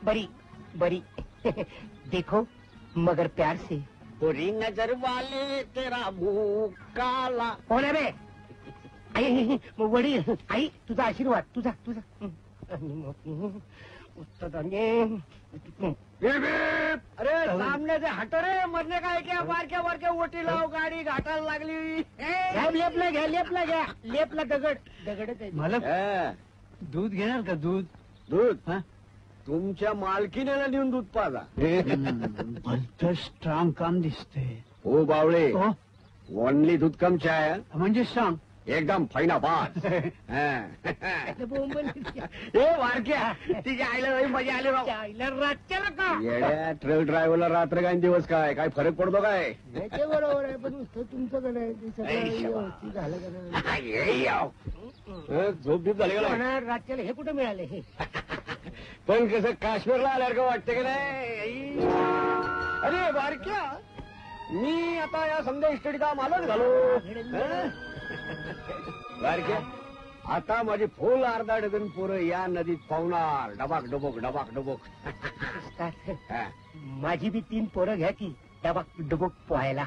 बरी बरी. देखो मगर प्यार से. पुरी नजर वाले तेरा मुंह काला. कोण आहे बे? आई वडील, आई तुझा आशीर्वाद, तुझा तुझा. अरे सामने से हट रे, मरने का है क्या? बारक्या बारक्या ओटी लाव, गाडी घाटाला लागली. लेपला घ्या लेपला घ्या लेपला. दगड दगडच आहे. मला दूध घेणार का? दूध दूध हा? तुमच्या मालकीनेला नेऊन दूध पाजा. भलत स्ट्रॉंग काम दिसते. हो बावळे, हो ओनली दूध कम चाय. म्हणजे स्ट्रॉंग एकदम फैनाबाद. ए वारक्या, तिच्या आईला लई मजा आली राव. रातच्याला का येड्या ट्रक ड्रायव्हरला रात्र काय दिवस काय, काय फरक पडतो काय? ते बरोबर आहे, पण नुसतं तुमचं नाही ते सगळं व्यवस्थित झालं का नाही? झोप बीप झाली का नाही? होणार रातच्याला हे कुठं मिळाले हे? पण कसं काश्मीरला आल्यासारखं वाटतं की नाही? अरे बारक्या, मी आता या समजा इस्टेटीचा मालक झालो. बारक्या, आता माझी फुल अर्धा डझन पोरं या नदीत पावणार, डबाक डबोक डबाक डबोक. हा. माझी बी 3 पोरं घ्या की डबाक डुबुक पोहायला.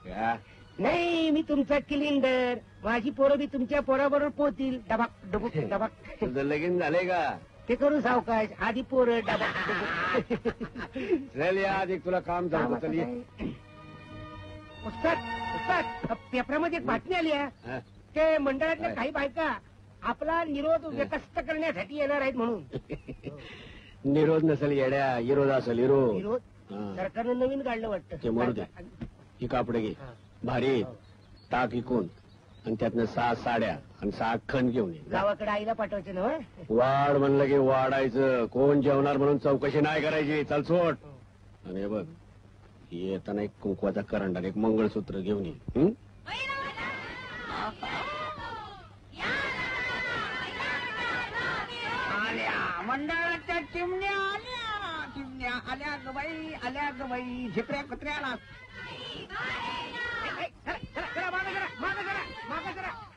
या. नाही मी तुमचा किलिंडर, माझी पोरं बी तुमच्या पोराबरोबर पोहतील डबाक डुबुक डबाक. तुझं लगीन झालंय का? ते करू सावकाश, आधी पोरं डबाक डुबुक. चल या, आधी तुला काम सांगतो. चल ये. उस्ताद उस्ताद, पेपरामध्ये एक बातमी आली आहे. हा. ते मंडळातल्या काही बायका आपला निरोध व्यक्त करण्यासाठी येणार आहेत म्हणून. निरोध नसेल येड्या, विरोध असेल विरोध. निरोध हा. सरकारनं नवीन काढलं वाटतं. ते मरू दे. ही कापडे घे, भारी टाक इकून, आणि त्यातनं 6 साड्या आणि 6 खण घेऊन ये. गावाकडे आईला पाठवायचं ना. वाढ म्हणलं की वाढायचं, कोण जेवणार म्हणून चौकशी नाही करायची. चल सोड. आणि हे बघ, येताना एक कुंकवाचा करंडा आणि एक मंगळसूत्र घेऊन ये. हं? मंडळाच्या चिमण्या आल्या, चिमण्या आल्या ग बाई, आल्या ग बाई, झिपऱ्या कुत्र्याला.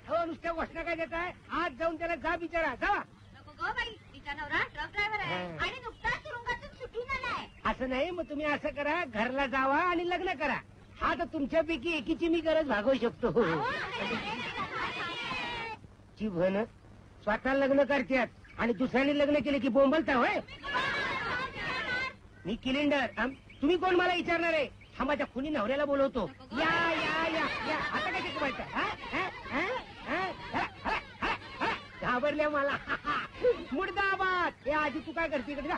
हो नुसत्या घोषणा काय देत आहे? आज जाऊन त्याला जा बिचारा जा. असं नाही, मग तुम्ही असं करा, घरला जावा आणि लग्न करा. आता तुमच्यापैकी एकीची मी गरज भागवू शकतो. जीवन स्वतः लग्न करतात आणि दुसऱ्याने लग्न केले की बोंबलता होय. मी किलिंडर, तुम्ही कोण मला विचारणार आहे? हा माझ्या खुनी नवऱ्याला बोलवतो. या या या या. आता काय शिकवायचं? घाबरल्या मला. मुर्दाबाद. हे आधी तू काय करते इकडे जा.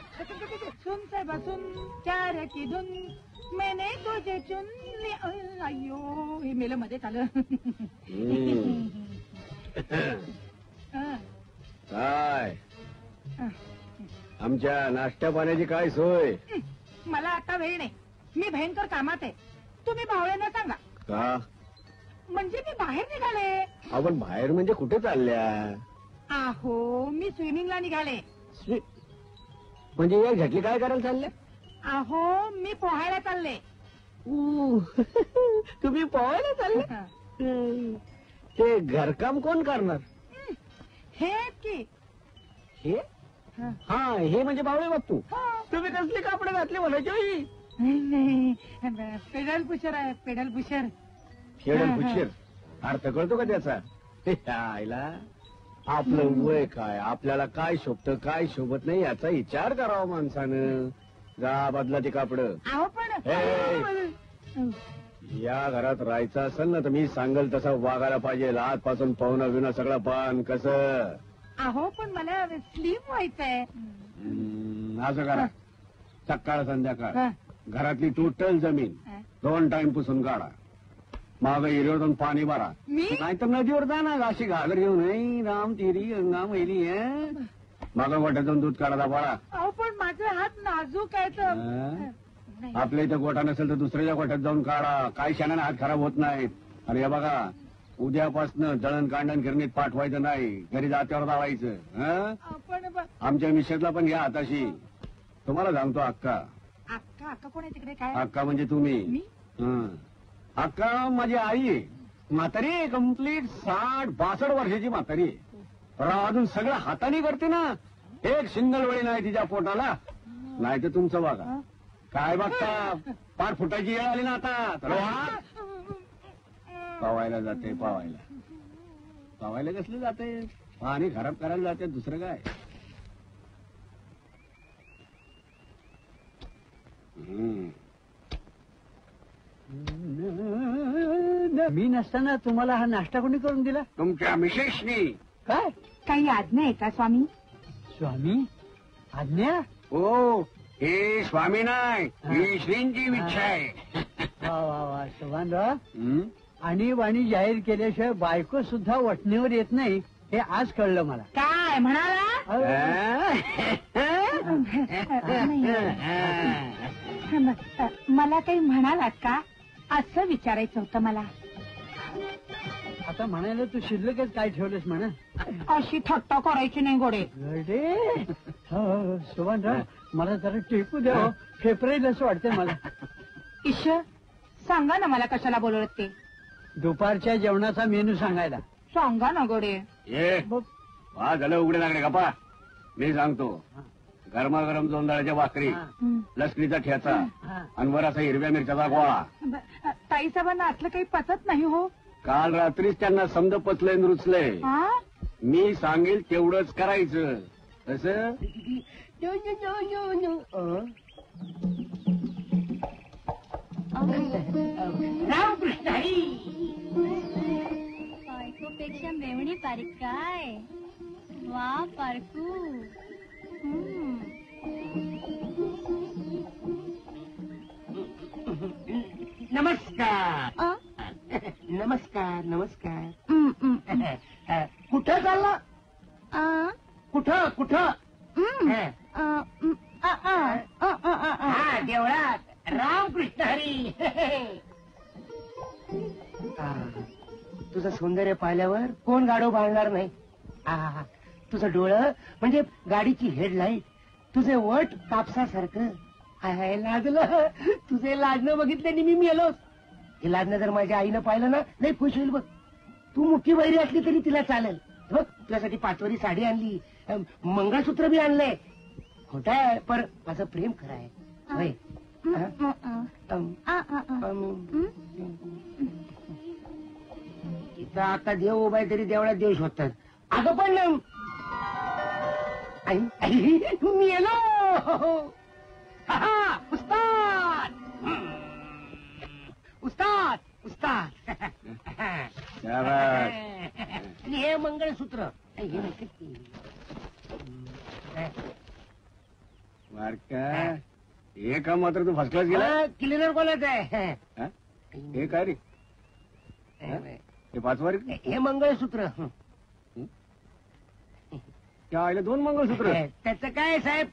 सुन से बसुन चार की धुन मैंने तुझे चुन लिया. अय्यो हे मेलं मध्ये आलं. काय आमच्या नाश्त्या पाण्याची काय सोय? मला आता वेळ नाही, मी भयंकर कामात आहे. तुम्ही भावड्यांना सांगा. का? म्हणजे मी बाहेर निघाले. आपण बाहेर म्हणजे कुठे चालल्या? अहो मी स्विमिंगला निघाले. म्हणजे या झटली काय करायला चालल्या? अहो मी पोहायला चालले. तुम्ही पोहायला चालले? ते घरकाम कोण करणार? हे की हे? हा, हे म्हणजे बावळे बाप्पू. तुम्ही कसले कापडे घातले म्हणायचे? नाही, पेडल पुशर आहे, पेडल पुशर. खेळ पुशीर अर्थ कळतो का त्याचा? आईला आपलं वय काय, आपल्याला काय शोभतं काय शोभत नाही याचा विचार करावा माणसानं. जा बदला ते कापड. अहो पण या घरात राहायचं असेल ना तर मी सांगल तसं वागायला पाहिजे. आजपासून पाहुणं बिना सगळं पान कसं. अहो पण मला स्लीप व्हायचंय. असं करा, सकाळ संध्याकाळ घरातली टोटल जमीन 2 टाइम पुसून काढा. माग हिरवरून पाणी भरा. नाहीतर नदीवर जा ना, अशी घागर घेऊन. नाही राम तेरी गंगा मैली. माग गोठ्यातून दूध काढा बाळा. अहो पण माझे हात नाजूक आहेत. आपल्या इथं गोठा नसेल तर दुसऱ्याच्या गोठ्यात जाऊन काढा. काही क्षणाने हात खराब होत नाहीत. अरे हे बघा, उद्यापासनं दळण कांडण गिरणीत पाठवायचं नाही, घरी जात्यावर लावायचं. आमच्या मिसेसला पण घ्या हाताशी. तुम्हाला सांगतो अक्का. अक्का अक्का कोण आहे तिकडे? काय अक्का म्हणजे तुम्ही. अक्का माझी आई आहे. म्हातारी कम्प्लीट 60-62 वर्षाची म्हातारी आहे. पण अजून सगळं हाताने करते ना. एक सिंगल वेळी नाही तिच्या पोटाला. नाही तर तुमचं बघा काय बघता. 5 फुटाची येळ आली ना आता. पावायला जाते. पावायला कसलं जाते? पाणी खराब करायला जाते, दुसरं काय. मी नसताना तुम्हाला हा नाश्ता कोणी करून दिला? तुमच्या मिसेसनी. काय? काही आज्ञा आहे का स्वामी? स्वामी आज्ञा? हो, हे स्वामी नाही, ही श्रींची इच्छा आहे. वा वा वा सुभानराव. आणि वाणी जाहीर केल्याशिवाय बायको सुद्धा वटणीवर येत नाही हे आज कळलं मला. काय म्हणाला? मला काही म्हणालात का असं विचारायचं होतं मला. आता म्हणायला तू शिल्लकच काय ठेवलंस म्हणा. अशी थट्टा करायची नाही गोडे. सुभानराव मला जरा टेकू द्या. फेफरेल असं वाटतंय मला. ईश्वर सांगा ना मला कशाला बोलवत ते. दुपारच्या जेवणाचा मेनू सांगायला. सांगा ना गोडे. ये वा झालं उघडे लागले गप्पा. मी सांगतो. गरमागरम जोंधळ्याच्या भाकरी, लसणीचा ठेचा आणि वर असा हिरव्या मिरच्याचा गोळा. ताई साहेबांना असलं काही पचत नाही हो. काल रात्रीच त्यांना समज पचलंय रुचलंय. मी सांगेल तेवढंच करायचं. तसं रामकृष्ण हरी. बायकोपेक्षा मेवणी पारिक काय. वा पारकू. नमस्कार. नमस्कार नमस्कार. कुठं चालला? कुठं हा देवळात. रामकृष्ण हरी. तुझं सौंदर्य पाहिल्यावर कोण गाडो बांधणार नाही. तुझं डोळं म्हणजे गाडीची हेडलाईट, तुझे वट कापसासारखं. हाय लाजलं. तुझे लाजणं बघितल्याने मी मेलोस. हे लाजणं जर माझ्या आईनं पाहिलं ना लई खुश होईल बघ. तू मोठी वैरी असली तरी तिला चालेल बघ. तुझ्यासाठी 5 साडी आणली, मंगळसूत्र बी आणलंय. खोट आहे पण माझं प्रेम खरं आहे. होय. इथं आता देव उभा आहे तरी देवळात देव शोधतात. अगं पण मी येलो. उस्ताद उस्ताद उस्ताद. आणि हे मंगळसूत्र. हे काम मात्र तू फर्स्ट क्लास गेला. क्लिनर बोलत आहे. हे काय रे? हे 5 वारी. हे मंगळसूत्र. त्या आईला 2 मंगळसूत्र. त्याचं काय साहेब?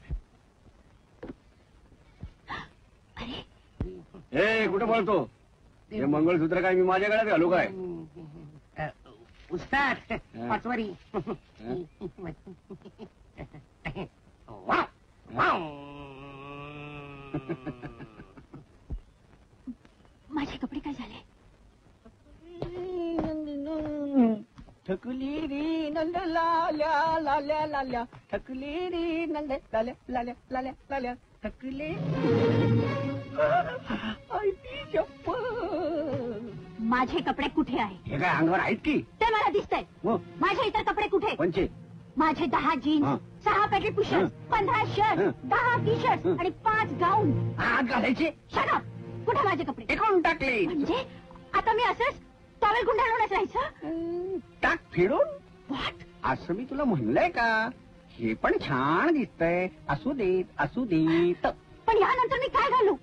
ए कुठं बोलतो हे मंगळसूत्र काय मी माझ्या गळ्यात घालू काय? उस्ताद पाचवारी. माझे कपडे काय झाले? थकली रे नंद लाल्या लाल्या लाल्या थकली रे नंद लाल्या लाल्या लाल्या लाल्या थकले. माझे कपडे कुठे आहे? हे काय अंगावर आहेत की? ते मला दिसतंय. हो. माझे इतर कपडे कुठे? पंचे माझे 10 हा. जीन्स, 6 पॅकेट पुशर्ट, 15 शर्ट, 10 टी शर्ट आणि 5 गाऊन. आत घालायचे शट अप. कुठे माझे कपडे? एकूण टाकले. म्हणजे आता मी असंच टॉवेल गुंडाळूनच राहायचं? टाक फिरून. व्हॉट? असं मी तुला म्हणलंय का? हे पण छान दिसतंय. असू देत. पण यानंतर मी काय घालू?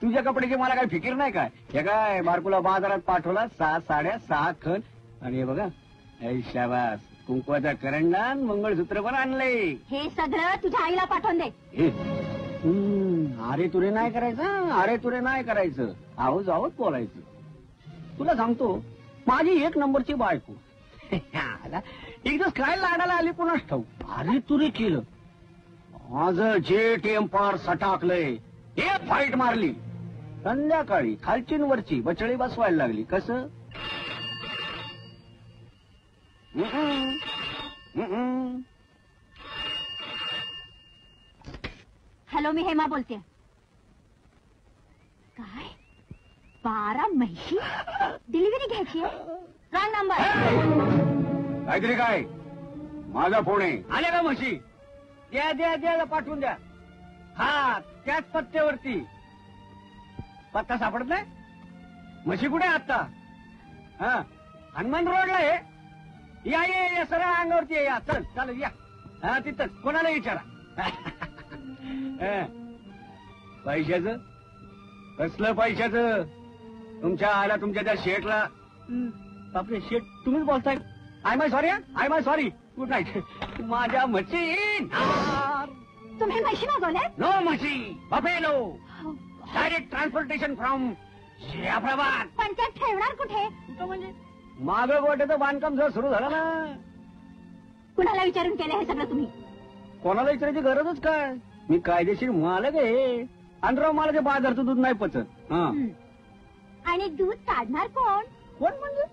तुझ्या कपड्याची मला काय फिकीर नाही काय? हे काय बारकुला बाजारात पाठवला 6 साड्या 6 खण आणि हे बघा ऐ शाबास कुंकवाचा करंडा मंगळसूत्र पण आणले. हे सगळं तुझ्या आईला पाठवून दे. अरे तुरे नाही करायचं. आहोत बोलायचं. तुला सांगतो माझी 1 नंबरची बायको. एक दिवस काय लाडाला आली कोणाच ठाऊ. अरे तुरे केलं माझं जे टेम्पर सटाकलंय. एक फाईट मारली. संध्याकाळी खालची वरची बचळी बसवायला लागली. कसं? हॅलो, मी हेमा बोलते. काय 12 म्हशी डिलिव्हरी घ्यायची आहे? Wrong number. काहीतरी काय? माझा फोन आहे. आल्या का म्हशी? द्या पाठवून द्या. हा त्याच पत्त्यावरती. पत्ता सापडत नाही. म्हशी कुठे आता? हा हनुमान रोडला आहे. या सरळ अंगावरती या. चालेल या. हा तिथंच कोणाला विचारा. पैशाचं कसलं पैशाचं? तुमच्या आला तुमच्या त्या शेटला. बापरे शेट तुम्हीच बोलताय. I my sorry good night. माझ्या म्हशी. तुम्ही म्हशी मागवल्या? नो म्हशी buffalo direct transportation from Jafarabad. पण त्या ठेवणार कुठे? म्हणजे मागं गोट्याचं बांधकाम जर सुरू झालं ना. कुणाला विचारून केलं हे सगळं तुम्ही? कोणाला विचारायची गरजच काय? मी कायदेशीर मालक आहे. आणि राव मला ते बाजारचं दूध नाही पचत. हा आणि दूध काढणार कोण? कोण म्हणजे?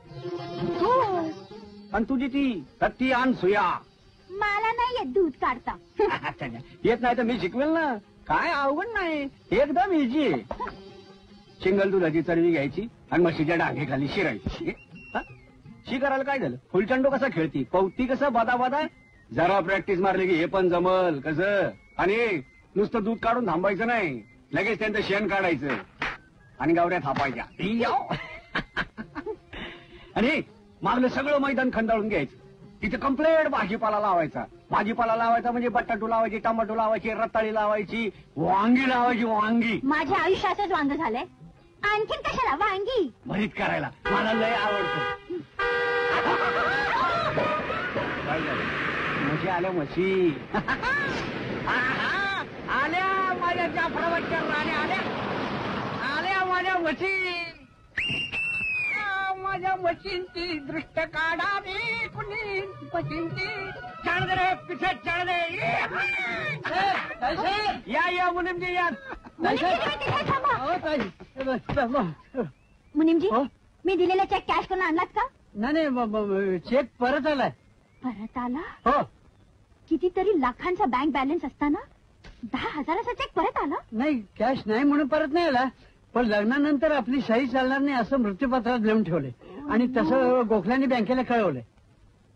आणि तुझी ती तत्ती आण सुया. मला नाही येत दूध काढता. येत नाही तर मी शिकवेल ना. काय अवघड नाही. एकदम इझी आहे. शिंगल दुधाची चरबी घ्यायची आणि म्हशीच्या डांगेखाली शिरायची. शी करायला काय झालं? फुलचंडो कसा खेळती, पवती कसं बदा जरा प्रॅक्टिस मारली की हे पण जमल. कसं? आणि नुसतं दूध काढून थांबायचं नाही. लगेच त्यांचं शेण काढायचं आणि गावऱ्या थापायच्या. आणि मागलं सगळं मैदान खंडाळून घ्यायचं. तिथे कम्प्लीट भाजीपाला लावायचा. म्हणजे बटाटू लावायची, टमाटो लावायची, रताळी लावायची, वांगी लावायची. वांगी माझ्या आयुष्याचंच वांग झालंय. आणखीन कशाला वांगी? भरीत करायला मला लय आवडतं. म्हशी आल्या म्हशी. आल्या माझ्या जाफराबादच्या राण्या आल्या माझ्या म्हशी. माझ्या मशीनची दृष्ट काढावी कुणी मशीनची. चाळदे पिठे चाळदे. या मुनिमजी या. मुनिमजी मी दिलेला चेक कॅश करून आणलात का? नाही चेक परत आलाय. परत आला? हो. कितीतरी लाखांचा बँक बॅलन्स असताना 10,000चा चेक परत आला? नाही कॅश नाही म्हणून परत नाही आला. पण लग्नानंतर आपली सही चालणार नाही असं मृत्यूपत्रात लिहून ठेवले आणि तसं गोखल्याने बँकेला कळवलंय.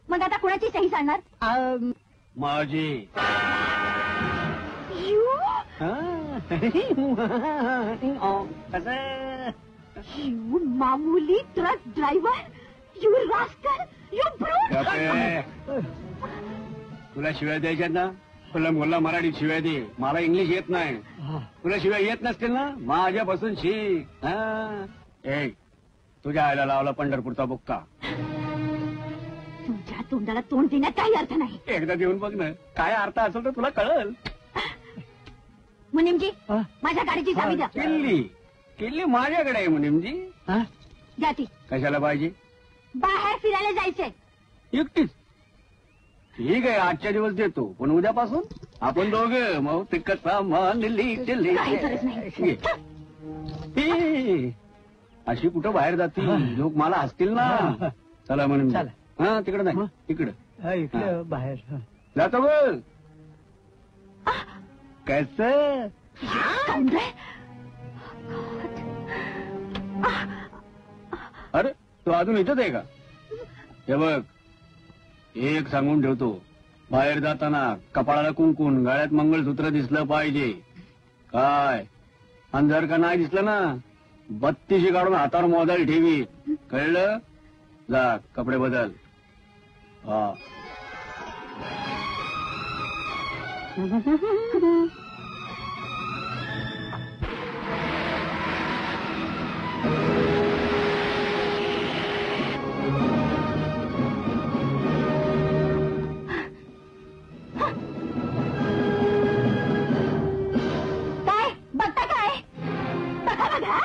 मग आता कुणाची सही सांगणार? माझी. यू मामूली truck driver. You rascal. You brute. तुला शिव्या द्यायच्यात ना? तुला मुला मराठी शिव्या दे. मला इंग्लिश येत नाही. तुला शिव्या येत नसतील ना? माझ्यापासून शिक. तुझ्या आईला लावला पंढरपूरचा बुक्का. तुमच्या तोंडाला तोंड देण्यात काही अर्थ नाही. एकदा देऊन बघ ना. काय अर्थ असेल तर तुला कळल. मुनिमजी माझ्या गाडीची चावी द्या. किल्ली किल्ली माझ्याकडे आहे मुनीमजी. हा? जाती कशाला पाहिजे? बाहेर फिरायला जायचंय. एकटीच? ठीक आहे, आजच्या दिवस देतो, पण उद्यापासून आपण दोघं मग ते कसा मानली काही गरज नाही. अशी कुठं बाहेर जातील लोक मला हसतील ना. चला म्हणून चला. हा तिकडं नाही इकडं हा, इकडे बाहेर. हा. जातो बोल. कस अरे तू अजून इथंच आहे का? हे बघ, एक सांगून ठेवतो, बाहेर जाताना कपाळाला कुंकून, गळ्यात मंगळसूत्र दिसलं पाहिजे. काय आणि जर का नाही दिसलं ना, 32 काढून हातावर मोजायला ठेवी. कळलं? जा कपडे बदल. हा. काय बघता काय? बघा बघा,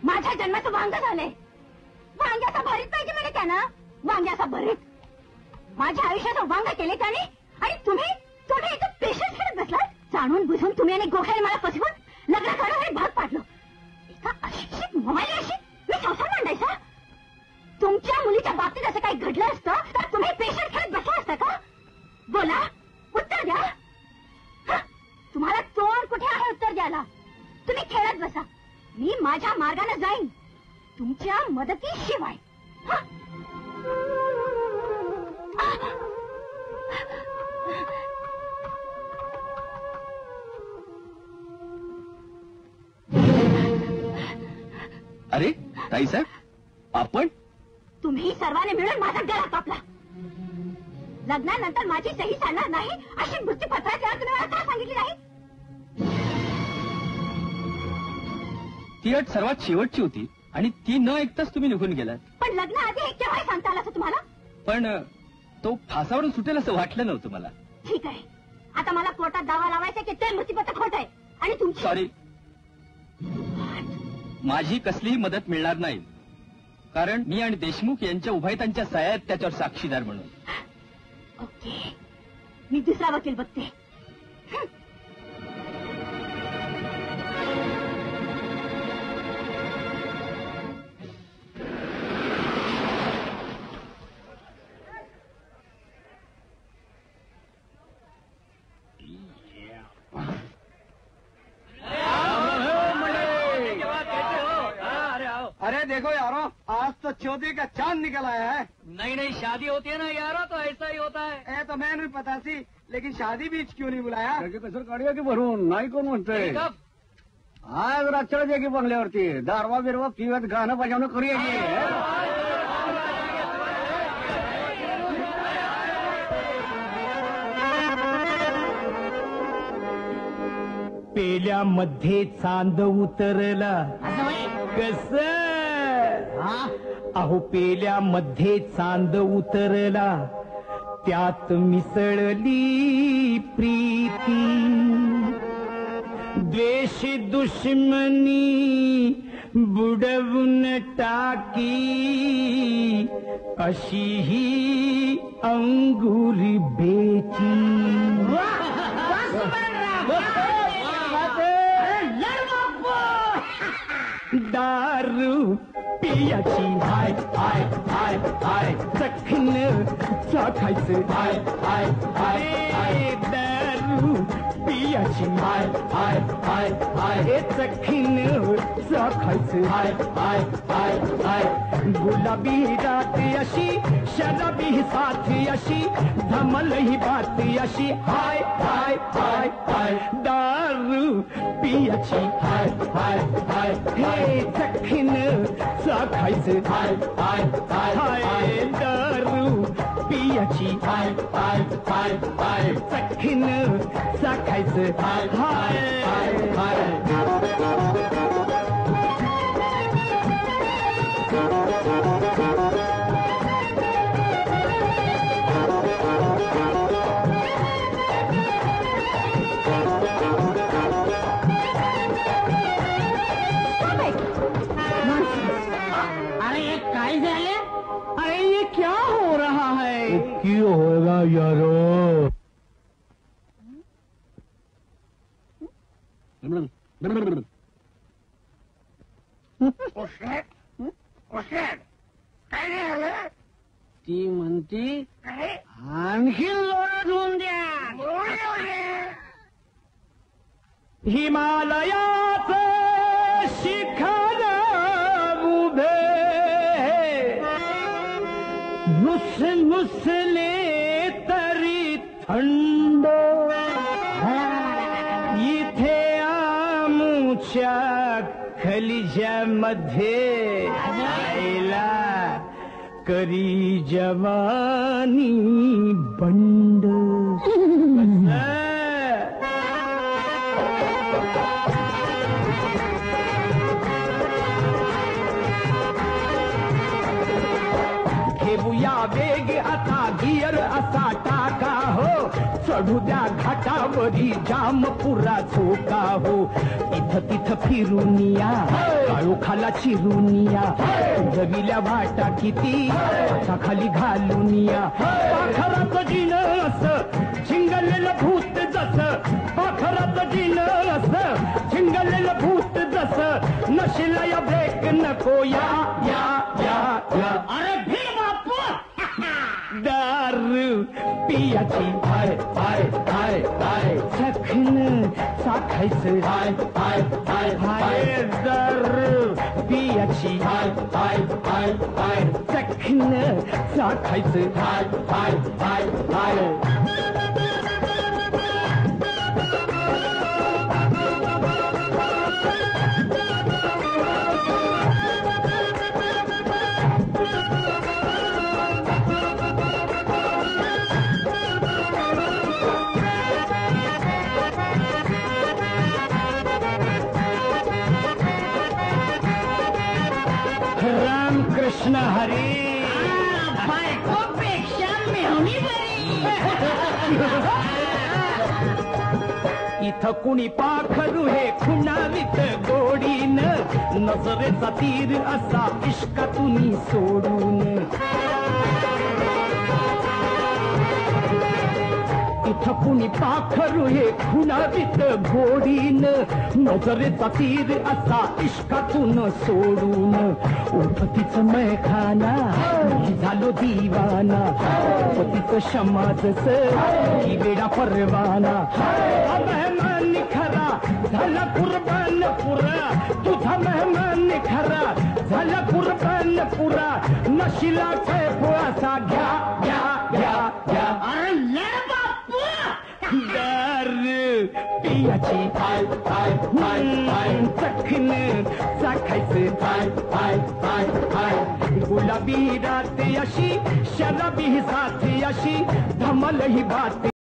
माझ्या जन्माचं वांग झालंय. वांग्याचा भरीत पाहिजे म्हणे त्यानं. वांग्याचा भरीत. माझ्या आयुष्याचं वांग केले त्याने, आणि तुम्ही इथं पेशंट खेळत बसलात. जाणून बुजून तुम्ही आणि गोख्याने मला फसवून लग्न करून हे भाग पाडलं. एका अशिक्षित मोबाईल अशी मी संसार मांडायचा. तुमच्या मुलीच्या बाबतीत असं काही घडलं असतं तर तुम्ही पेशंट खेळत बसला असता का? बोला, उत्तर द्या. तुम्हाला तोंड कुठे आहे उत्तर द्यायला? तुम्ही खेळत बसा, मी माझ्या मार्गाने जाईन तुमच्या मदतीशिवाय. अरे ताईसाहेब, आपण तुम्ही सर्वांनी मिळून माझा गळा कापला. लग्नानंतर माझी सही चालणार नाही अशी मृत्यूपत्राची अर्थ तुम्ही मला का सांगितली नाही? ती अट सर्वात शेवटची होती आणि ती न ऐकताच तुम्ही निघून गेलात. पण लग्न आधी हे केव्हा सांगता आलं असं तुम्हाला? पण तो फासावरून सुटेल असं वाटलं नव्हतं मला. ठीक आहे, आता मला कोर्टात दावा लावायचा की ते मृत्यूपत्र खोट आहे आणि तुमची. सॉरी, माझी कसलीही मदत मिळणार नाही, कारण मी आणि देशमुख यांच्या उभयतांच्या सह्या आहेत त्याच्यावर साक्षीदार म्हणून. ओके, मी दुसरा वकील बघते. अरे देखो यारो, आज तो चौधरी का चांद निकल आया है. नहीं नहीं, शादी होती है ना यारो, तो ऐसा ही होता है. ए तो मैं नहीं पता सी, लेकिन शादी बीच क्यों नहीं बुलाया? कसं काढूया की भरून, नाही कोण म्हणतंय. आज रात्र जे की बंगल्यावरती दारवा बिरवा पिवत गाणं बजावणं करूया की. पेल्यामध्ये चांद उतरला. कस अहो, पेल्यामध्ये चांद उतरला, त्यात मिसळली प्रीती. द्वेष दुश्मनी बुडवून टाकी, अशी ही अंगुरी बेची. दारू पियाची हाय हाय हाय हाय, चखन चाखायचं हाय हाय हाय. दारू पियाची हाय हाय हाय हाय, चखन चाखायचं हाय हाय हाय हाय. गुलाबी रात अशी, शराबी साथ अशी, धमल ही बात अशी हाय हाय हाय हाय. दारू पियाची हाय हाय हाय, हे चखन चाखायचं हाय हाय हाय हाय. दारू पियाची हाय हाय हाय हाय, चखन चाखायचं हाय हाय हाय. की होगा यारो. ती म्हणती आणखी लोळा धुवून द्या. हिमालयात शिखर उभे नुसले तरी थंड इथे आमच्या खलिजामध्ये आईला करी जवानी बंड. घेऊया वेग आता गियर असा टाका हो. चढू द्या घाटावरी जाम पुरा चोका हो. इथं तिथं फिरून या काळोखाला चिरून या. जविल्या वाटा किती खाली घालून या. पाखराचं जिनस झिंगलेलं भूत जसं. पाखराचं जिनस झिंगलेलं भूत जसं. नशिला या ब्रेक नको या या या या. अरे भीड बापू दारू पियाची हाय हाय हाय हाय. चखन चाखायचं हाय हाय हाय हाय. दारू पियाची हाय हाय हाय हाय. चखन चाखायचं हाय हाय हाय हाय. कृष्ण हरी बायकोपेक्षा मेहनी बरी. इथं कुणी पाखरू हे खुणावीत गोडीन. नजरेचा तीर असा इश्कातून सोडून. इथं कुणी पाखरू हे खुणावीत गोडीन. नजरेचा तीर असा इश्कातून सोडून. उपतीचं मैखाना मी झालो दिवाना. पतीचं क्षमाच की वेडा परवाना. मेहमान खरा झाला कुर्बान पुरा. तुझा मेहमान खरा झाला कुर्बान पुरा. नशिला कैफ असा घ्या घ्या घ्या घ्या. अरे दारू पियाची हाय हाय हाय हाय. चखन चाखायचं हाय हाय हाय हाय. गुलाबी रात अशी शराबी साथ अशी धमल ही बात.